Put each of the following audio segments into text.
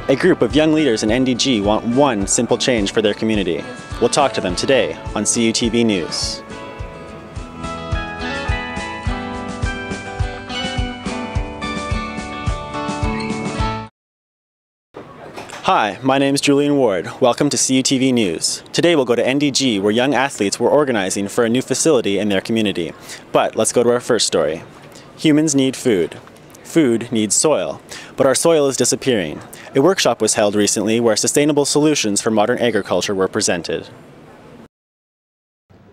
A group of young leaders in NDG want one simple change for their community. We'll talk to them today on CUTV News. Hi, my name is Julian Ward. Welcome to CUTV News. Today we'll go to NDG, where young athletes were organizing for a new facility in their community. But let's go to our first story. Humans need food. Food needs soil, but our soil is disappearing. A workshop was held recently where sustainable solutions for modern agriculture were presented.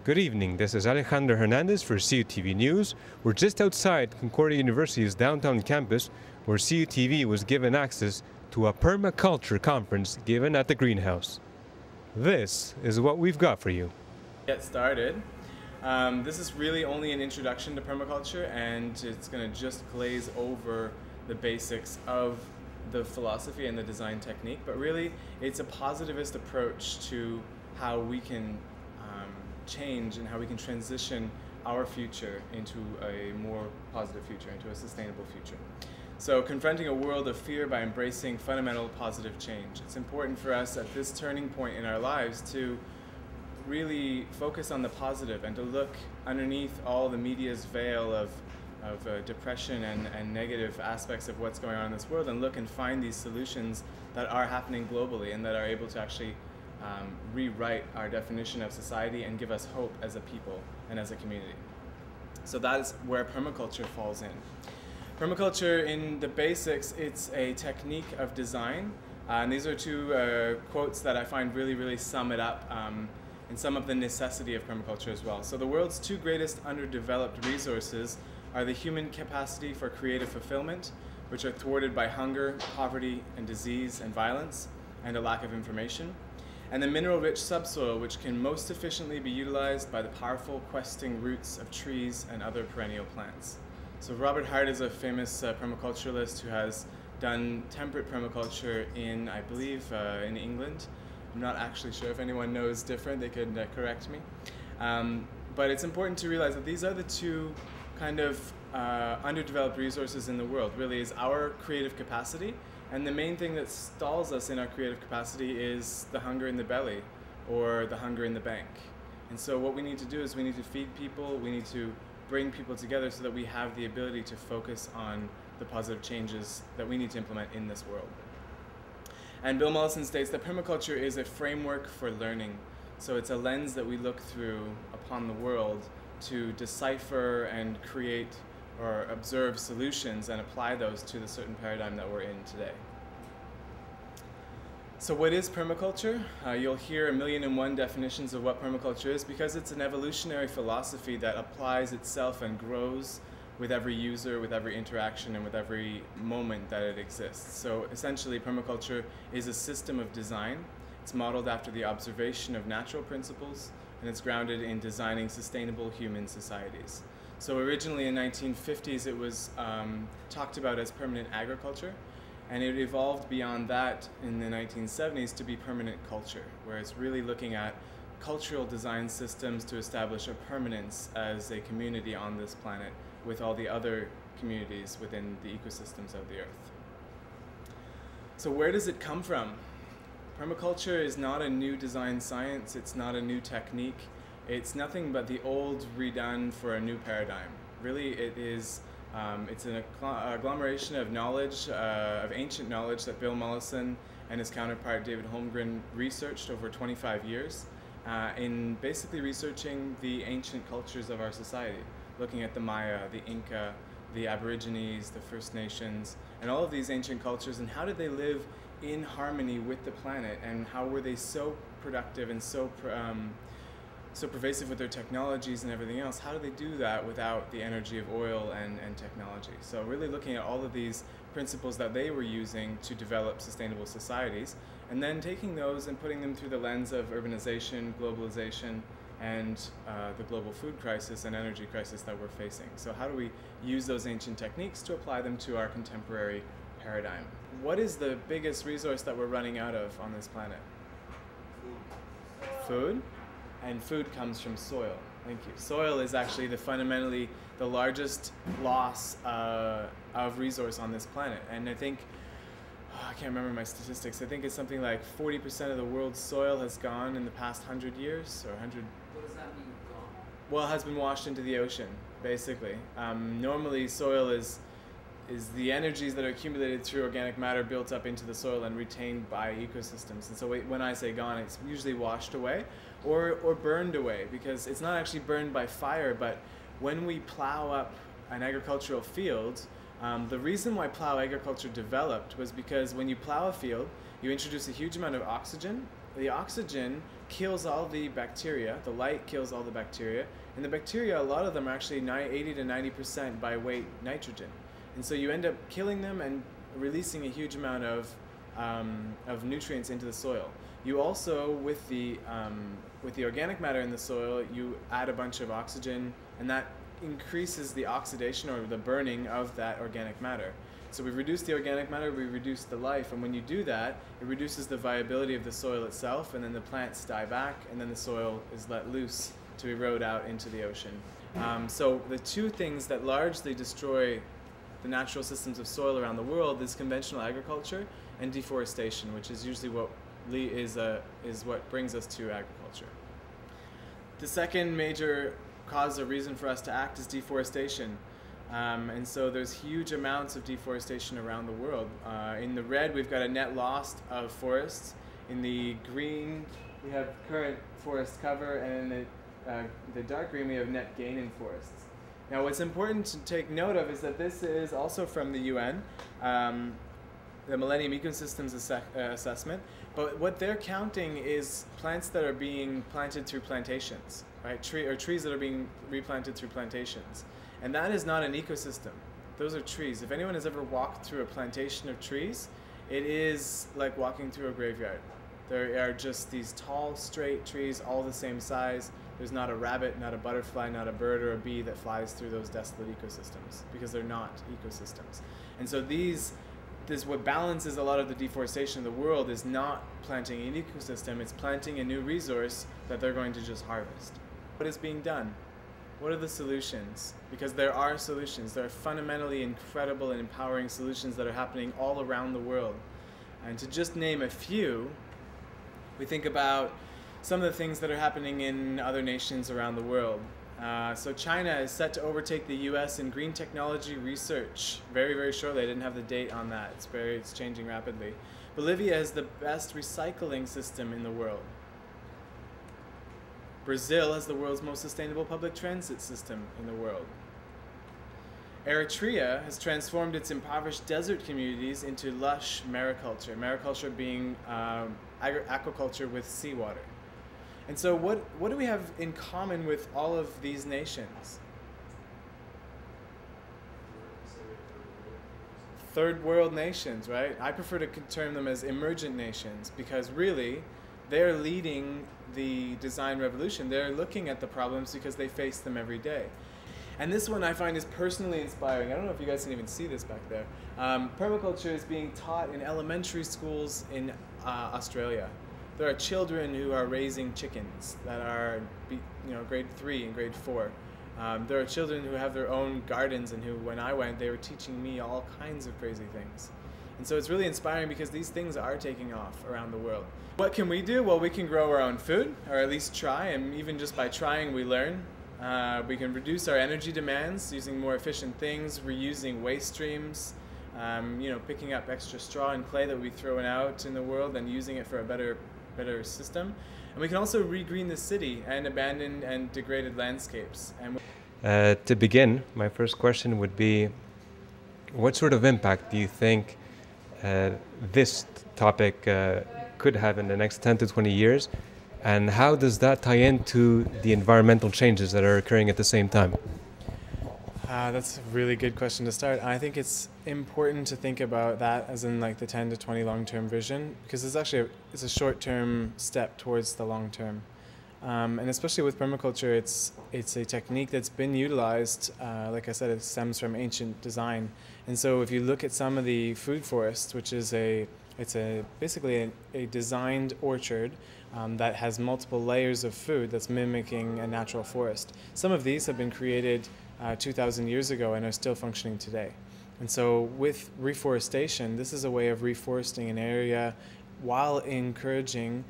Good evening, this is Alejandro Hernandez for CUTV News. We're just outside Concordia University's downtown campus, where CUTV was given access to a permaculture conference given at the greenhouse. This is what we've got for you. Get started. This is really only an introduction to permaculture, and it's going to just glaze over the basics of the philosophy and the design technique, but really it's a positivist approach to how we can change and how we can transition our future into a more positive future, into a sustainable future. So confronting a world of fear by embracing fundamental positive change. It's important for us at this turning point in our lives to really focus on the positive and to look underneath all the media's veil of depression and negative aspects of what's going on in this world, and look and find these solutions that are happening globally and that are able to actually rewrite our definition of society and give us hope as a people and as a community. So that is where permaculture falls in. Permaculture, in the basics, it's a technique of design, and these are two quotes that I find really sum it up and sum up the necessity of permaculture as well. So the world's two greatest underdeveloped resources are the human capacity for creative fulfillment, which are thwarted by hunger, poverty, and disease and violence, and a lack of information, and the mineral-rich subsoil, which can most efficiently be utilized by the powerful questing roots of trees and other perennial plants. So Robert Hart is a famous permaculturalist who has done temperate permaculture in, I believe, in England. I'm not actually sure if anyone knows different, they could correct me. But it's important to realize that these are the two kind of underdeveloped resources in the world. Really is our creative capacity, and the main thing that stalls us in our creative capacity is the hunger in the belly or the hunger in the bank. And so what we need to do is we need to feed people, we need to bring people together so that we have the ability to focus on the positive changes that we need to implement in this world. And Bill Mollison states that permaculture is a framework for learning. So it's a lens that we look through upon the world to decipher and create or observe solutions and apply those to the certain paradigm that we're in today. So what is permaculture? You'll hear 1,000,001 definitions of what permaculture is, because it's an evolutionary philosophy that applies itself and grows with every user, with every interaction, and with every moment that it exists. So essentially, permaculture is a system of design. It's modeled after the observation of natural principles, and it's grounded in designing sustainable human societies. So originally in 1950s, it was talked about as permanent agriculture, and it evolved beyond that in the 1970s to be permanent culture, where it's really looking at cultural design systems to establish a permanence as a community on this planet with all the other communities within the ecosystems of the Earth. So where does it come from? Permaculture is not a new design science, it's not a new technique, it's nothing but the old redone for a new paradigm. Really, it is it's an agglomeration of knowledge, of ancient knowledge that Bill Mollison and his counterpart David Holmgren researched over 25 years in basically researching the ancient cultures of our society, looking at the Maya, the Inca, the Aborigines, the First Nations, and all of these ancient cultures, and how did they live in harmony with the planet, and how were they so productive and so pervasive with their technologies and everything else. How do they do that without the energy of oil and technology? So really looking at all of these principles that they were using to develop sustainable societies, and then taking those and putting them through the lens of urbanization, globalization, and the global food crisis and energy crisis that we're facing. So how do we use those ancient techniques to apply them to our contemporary paradigm? What is the biggest resource that we're running out of on this planet? Food? And food comes from soil. Thank you. Soil is actually fundamentally the largest loss of resource on this planet. And I think I can't remember my statistics. I think it's something like 40% of the world's soil has gone in the past 100 years, or 100. What does that mean, gone? Well, it has been washed into the ocean, basically. Normally, soil is the energies that are accumulated through organic matter built up into the soil and retained by ecosystems. And so when I say gone, it's usually washed away or burned away, because it's not actually burned by fire, but when we plow up an agricultural field, the reason why plow agriculture developed was because when you plow a field, you introduce a huge amount of oxygen. The oxygen kills all the bacteria, the light kills all the bacteria, and the bacteria, a lot of them are actually 80 to 90% by weight nitrogen. And so you end up killing them and releasing a huge amount of nutrients into the soil. You also, with the organic matter in the soil, you add a bunch of oxygen, and that increases the oxidation or the burning of that organic matter. So we reduce the organic matter, we reduce the life, and when you do that, it reduces the viability of the soil itself, and then the plants die back, and then the soil is let loose to erode out into the ocean. So the two things that largely destroy the natural systems of soil around the world is conventional agriculture and deforestation, which is usually what is what brings us to agriculture. The second major cause or reason for us to act is deforestation. And so there's huge amounts of deforestation around the world. In the red, we've got a net loss of forests. In the green, we have current forest cover, and in the dark green, we have net gain in forests. Now, what's important to take note of is that this is also from the UN, the Millennium Ecosystems Assessment, but what they're counting is plants that are being planted through plantations, right? Trees that are being replanted through plantations. And that is not an ecosystem. Those are trees. If anyone has ever walked through a plantation of trees, it is like walking through a graveyard. There are just these tall, straight trees, all the same size. There's not a rabbit, not a butterfly, not a bird or a bee that flies through those desolate ecosystems, because they're not ecosystems. And so this what balances a lot of the deforestation of the world is not planting an ecosystem, it's planting a new resource that they're going to just harvest. What is being done? What are the solutions? Because there are solutions. There are fundamentally incredible and empowering solutions that are happening all around the world. And to just name a few, we think about some of the things that are happening in other nations around the world. So China is set to overtake the US in green technology research very, very shortly. I didn't have the date on that. It's changing rapidly. Bolivia has the best recycling system in the world. Brazil has the world's most sustainable public transit system in the world. Eritrea has transformed its impoverished desert communities into lush mariculture, mariculture being aquaculture with seawater. And so what do we have in common with all of these nations? Third world nations, right? I prefer to term them as emergent nations, because really they're leading the design revolution. They're looking at the problems because they face them every day. And this one I find is personally inspiring. I don't know if you guys can even see this back there. Permaculture is being taught in elementary schools in Australia. There are children who are raising chickens that are, grade 3 and grade 4. There are children who have their own gardens and who, when I went, they were teaching me all kinds of crazy things. And so it's really inspiring because these things are taking off around the world. What can we do? Well, we can grow our own food, or at least try, and even just by trying, we learn. We can reduce our energy demands using more efficient things, reusing waste streams, picking up extra straw and clay that we throw out in the world and using it for a better system. And we can also regreen the city and abandoned and degraded landscapes. And to begin, my first question would be, what sort of impact do you think this topic could have in the next 10 to 20 years? And how does that tie into the environmental changes that are occurring at the same time? That's a really good question to start. I think it's important to think about that as in like the 10 to 20 long-term vision, because it's actually it's a short-term step towards the long-term. And especially with permaculture, it's a technique that's been utilized. Like I said, it stems from ancient design. And so if you look at some of the food forests, which is basically a designed orchard that has multiple layers of food that's mimicking a natural forest. Some of these have been created 2,000 years ago and are still functioning today. And so with reforestation, this is a way of reforesting an area while encouraging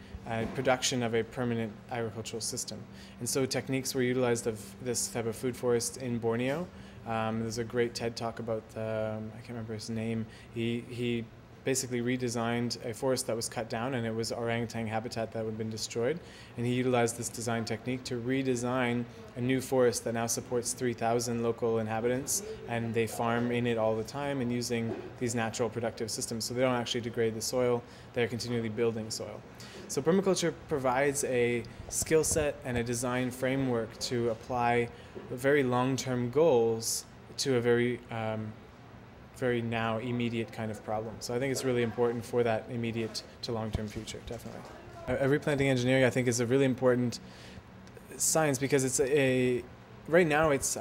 production of a permanent agricultural system. And so techniques were utilized of this type of food forest in Borneo. There's a great TED talk about, I can't remember his name, he basically redesigned a forest that was cut down, and it was orangutan habitat that had been destroyed. And he utilized this design technique to redesign a new forest that now supports 3,000 local inhabitants, and they farm in it all the time and using these natural productive systems. So they don't actually degrade the soil, they're continually building soil. So permaculture provides a skill set and a design framework to apply very long-term goals to a very now immediate kind of problem. So I think it's really important for that immediate to long-term future, definitely. Replanting engineering, I think, is a really important science because right now it's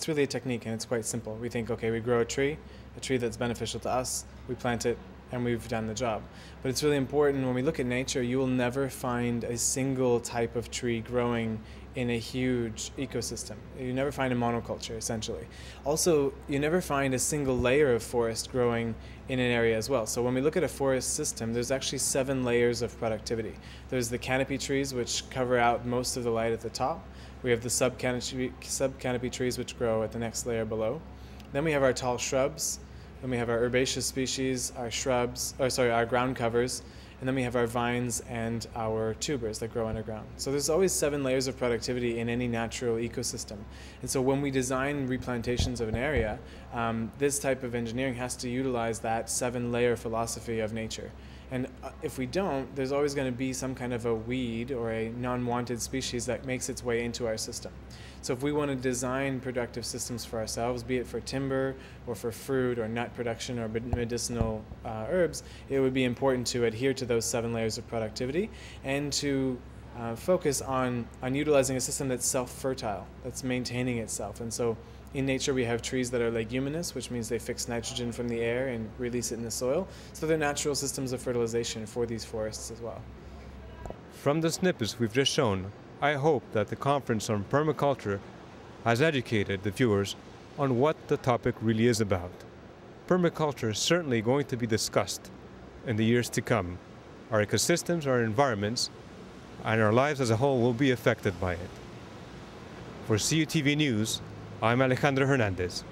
really a technique, and it's quite simple. We think, okay, we grow a tree that's beneficial to us, we plant it, and we've done the job. But it's really important when we look at nature, you will never find a single type of tree growing in a huge ecosystem. You never find a monoculture, essentially. Also, you never find a single layer of forest growing in an area as well. So when we look at a forest system, there's actually 7 layers of productivity. There's the canopy trees, which cover out most of the light at the top. We have the subcanopy trees, which grow at the next layer below. Then we have our tall shrubs. Then we have our herbaceous species, our our ground covers, and then we have our vines and our tubers that grow underground. So there's always 7 layers of productivity in any natural ecosystem. And so when we design replantations of an area, this type of engineering has to utilize that 7-layer philosophy of nature. And if we don't, there's always going to be some kind of a weed or a non-wanted species that makes its way into our system. So if we want to design productive systems for ourselves, be it for timber or for fruit or nut production or medicinal herbs, it would be important to adhere to those 7 layers of productivity and to focus on utilizing a system that's self-fertile, that's maintaining itself. And so in nature, we have trees that are leguminous, which means they fix nitrogen from the air and release it in the soil. So they're natural systems of fertilization for these forests as well. From the snippets we've just shown, I hope that the conference on permaculture has educated the viewers on what the topic really is about. Permaculture is certainly going to be discussed in the years to come. Our ecosystems, our environments, and our lives as a whole will be affected by it. For CUTV News, I'm Alejandro Hernandez.